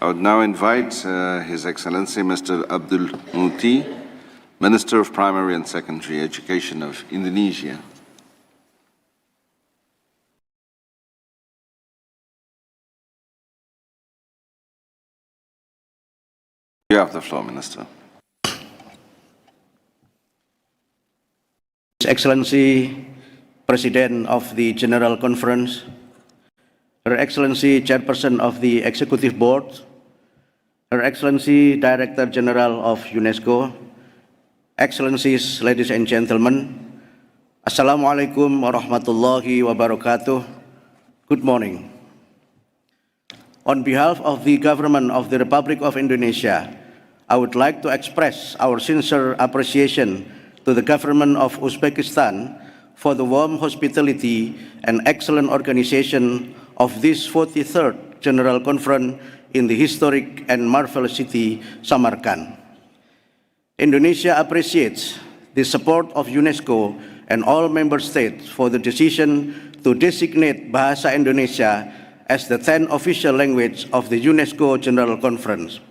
I would now invite His Excellency Mr. Abdul Muti, Minister of Primary and Secondary Education of Indonesia. You have the floor, Minister. His Excellency President of the General Conference, Her Excellency Chairperson of the Executive Board, Her Excellency Director General of UNESCO, Excellencies, ladies and gentlemen, Assalamualaikum warahmatullahi wabarakatuh. Good morning. On behalf of the Government of the Republic of Indonesia, I would like to express our sincere appreciation to the Government of Uzbekistan for the warm hospitality and excellent organization of this 43rd General Conference in the historic and marvelous city Samarkand. Indonesia appreciates the support of UNESCO and all member states for the decision to designate Bahasa Indonesia as the 10th official language of the UNESCO General Conference.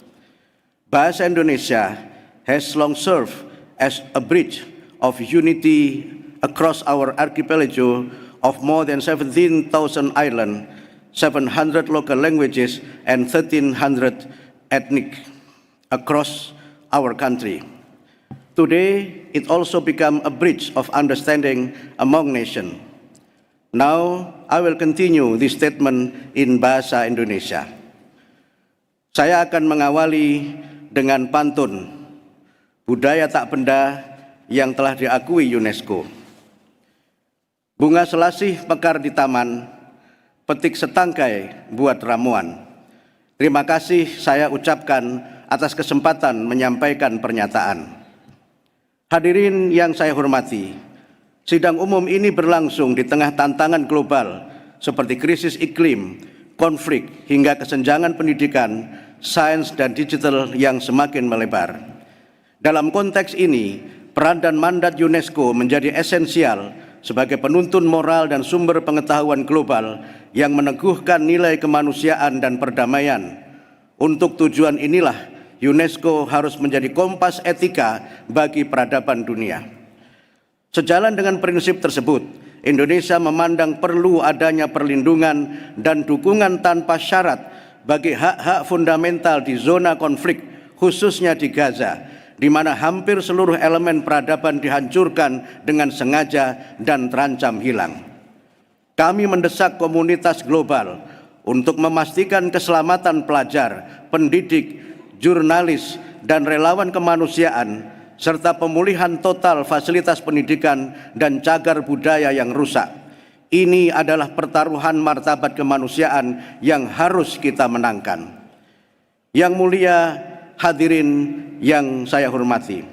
Bahasa Indonesia has long served as a bridge of unity across our archipelago of more than 17,000 islands, 700 local languages, and 1,300 ethnic across our country. Today, it also become a bridge of understanding among nations. Now, I will continue this statement in Bahasa Indonesia. Saya akan mengawali dengan pantun budaya tak benda yang telah diakui UNESCO. Bunga selasih mekar di taman, petik setangkai buat ramuan. Terima kasih saya ucapkan atas kesempatan menyampaikan pernyataan. Hadirin yang saya hormati, sidang umum ini berlangsung di tengah tantangan global seperti krisis iklim, konflik, hingga kesenjangan pendidikan, sains, dan digital yang semakin melebar. Dalam konteks ini, peran dan mandat UNESCO menjadi esensial sebagai penuntun moral dan sumber pengetahuan global yang meneguhkan nilai kemanusiaan dan perdamaian. Untuk tujuan inilah UNESCO harus menjadi kompas etika bagi peradaban dunia. Sejalan dengan prinsip tersebut, Indonesia memandang perlu adanya perlindungan dan dukungan tanpa syarat bagi hak-hak fundamental di zona konflik, khususnya di Gaza, di mana hampir seluruh elemen peradaban dihancurkan dengan sengaja dan terancam hilang. Kami mendesak komunitas global untuk memastikan keselamatan pelajar, pendidik, jurnalis, dan relawan kemanusiaan, serta pemulihan total fasilitas pendidikan dan cagar budaya yang rusak. Ini adalah pertaruhan martabat kemanusiaan yang harus kita menangkan. Yang mulia hadirin yang saya hormati,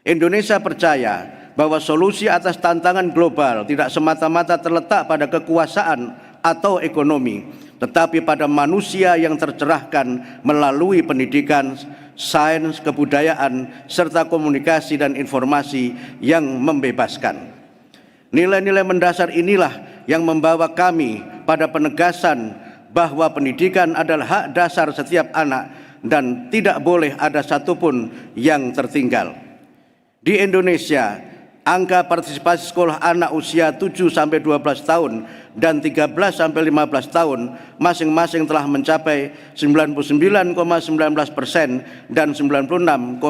Indonesia percaya bahwa solusi atas tantangan global tidak semata-mata terletak pada kekuasaan atau ekonomi, tetapi pada manusia yang tercerahkan melalui pendidikan, sains, kebudayaan, serta komunikasi dan informasi yang membebaskan. Nilai-nilai mendasar inilah yang membawa kami pada penegasan bahwa pendidikan adalah hak dasar setiap anak dan tidak boleh ada satupun yang tertinggal. Di Indonesia, angka partisipasi sekolah anak usia 7-12 tahun dan 13-15 tahun masing-masing telah mencapai 99,19% dan 96,17%.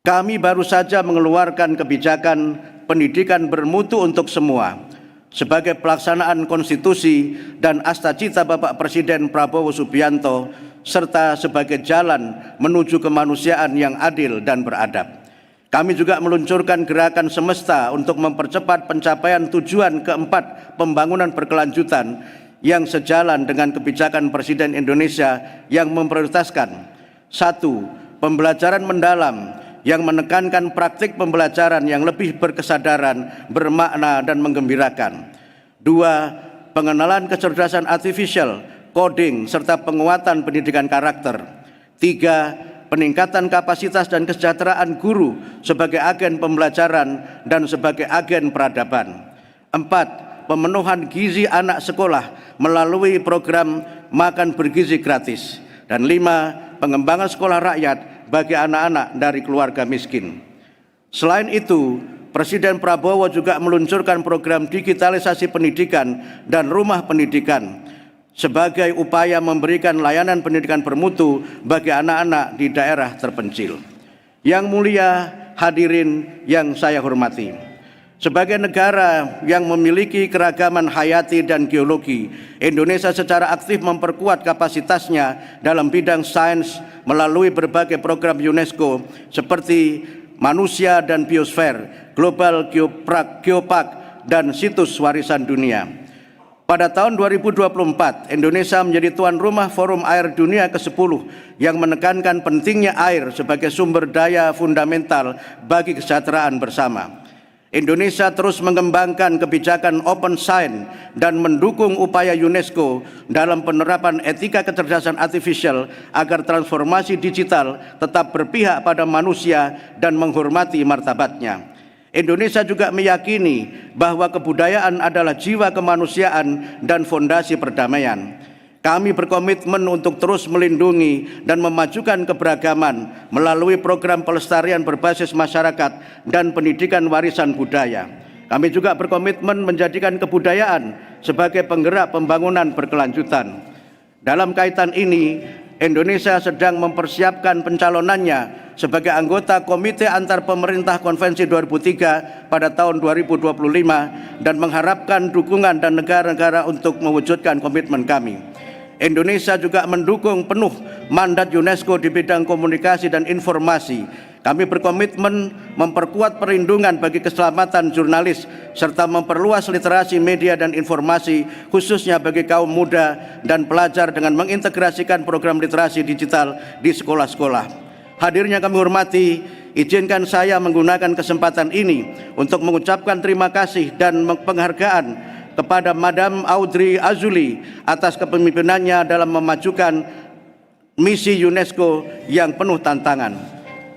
Kami baru saja mengeluarkan kebijakan pendidikan bermutu untuk semua sebagai pelaksanaan konstitusi dan astacita Bapak Presiden Prabowo Subianto, serta sebagai jalan menuju kemanusiaan yang adil dan beradab. Kami juga meluncurkan gerakan semesta untuk mempercepat pencapaian tujuan keempat pembangunan berkelanjutan yang sejalan dengan kebijakan Presiden Indonesia yang memprioritaskan: 1. Pembelajaran mendalam yang menekankan praktik pembelajaran yang lebih berkesadaran, bermakna, dan menggembirakan. 2. Pengenalan kecerdasan artifisial, coding, serta penguatan pendidikan karakter. 3. Peningkatan kapasitas dan kesejahteraan guru sebagai agen pembelajaran dan sebagai agen peradaban. 4. Pemenuhan gizi anak sekolah melalui program makan bergizi gratis. Dan 5, pengembangan sekolah rakyat bagi anak-anak dari keluarga miskin. Selain itu, Presiden Prabowo juga meluncurkan program digitalisasi pendidikan dan rumah pendidikan sebagai upaya memberikan layanan pendidikan bermutu bagi anak-anak di daerah terpencil. Yang mulia hadirin yang saya hormati, sebagai negara yang memiliki keragaman hayati dan geologi, Indonesia secara aktif memperkuat kapasitasnya dalam bidang sains melalui berbagai program UNESCO seperti Manusia dan Biosfer, Global Geopark, dan Situs Warisan Dunia. Pada tahun 2024, Indonesia menjadi tuan rumah Forum Air Dunia ke-10 yang menekankan pentingnya air sebagai sumber daya fundamental bagi kesejahteraan bersama. Indonesia terus mengembangkan kebijakan open science dan mendukung upaya UNESCO dalam penerapan etika kecerdasan artifisial agar transformasi digital tetap berpihak pada manusia dan menghormati martabatnya. Indonesia juga meyakini bahwa kebudayaan adalah jiwa kemanusiaan dan fondasi perdamaian. Kami berkomitmen untuk terus melindungi dan memajukan keberagaman melalui program pelestarian berbasis masyarakat dan pendidikan warisan budaya. Kami juga berkomitmen menjadikan kebudayaan sebagai penggerak pembangunan berkelanjutan. Dalam kaitan ini, Indonesia sedang mempersiapkan pencalonannya sebagai anggota Komite Antar Pemerintah Konvensi 2003 pada tahun 2025 dan mengharapkan dukungan dan negara-negara untuk mewujudkan komitmen kami. Indonesia juga mendukung penuh mandat UNESCO di bidang komunikasi dan informasi. Kami berkomitmen memperkuat perlindungan bagi keselamatan jurnalis serta memperluas literasi media dan informasi khususnya bagi kaum muda dan pelajar dengan mengintegrasikan program literasi digital di sekolah-sekolah. Hadirin yang kami hormati, izinkan saya menggunakan kesempatan ini untuk mengucapkan terima kasih dan penghargaan kepada Madam Audrey Azoulay atas kepemimpinannya dalam memajukan misi UNESCO yang penuh tantangan.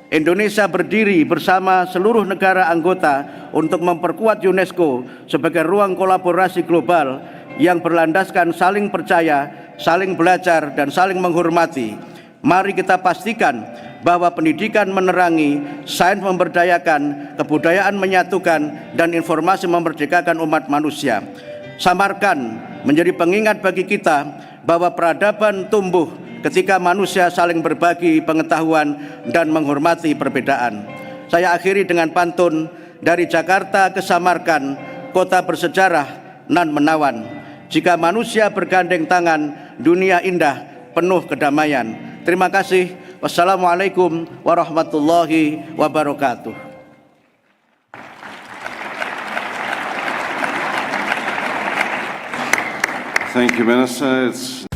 Indonesia berdiri bersama seluruh negara anggota untuk memperkuat UNESCO sebagai ruang kolaborasi global yang berlandaskan saling percaya, saling belajar, dan saling menghormati. Mari kita pastikan bahwa pendidikan menerangi, sains memberdayakan, kebudayaan menyatukan, dan informasi memerdekakan umat manusia. Samarkan menjadi pengingat bagi kita bahwa peradaban tumbuh ketika manusia saling berbagi pengetahuan dan menghormati perbedaan. Saya akhiri dengan pantun, dari Jakarta ke Samarkan, kota bersejarah nan menawan. Jika manusia bergandeng tangan, dunia indah penuh kedamaian. Terima kasih. Wassalamualaikum warahmatullahi wabarakatuh. Thank you, Minister. It's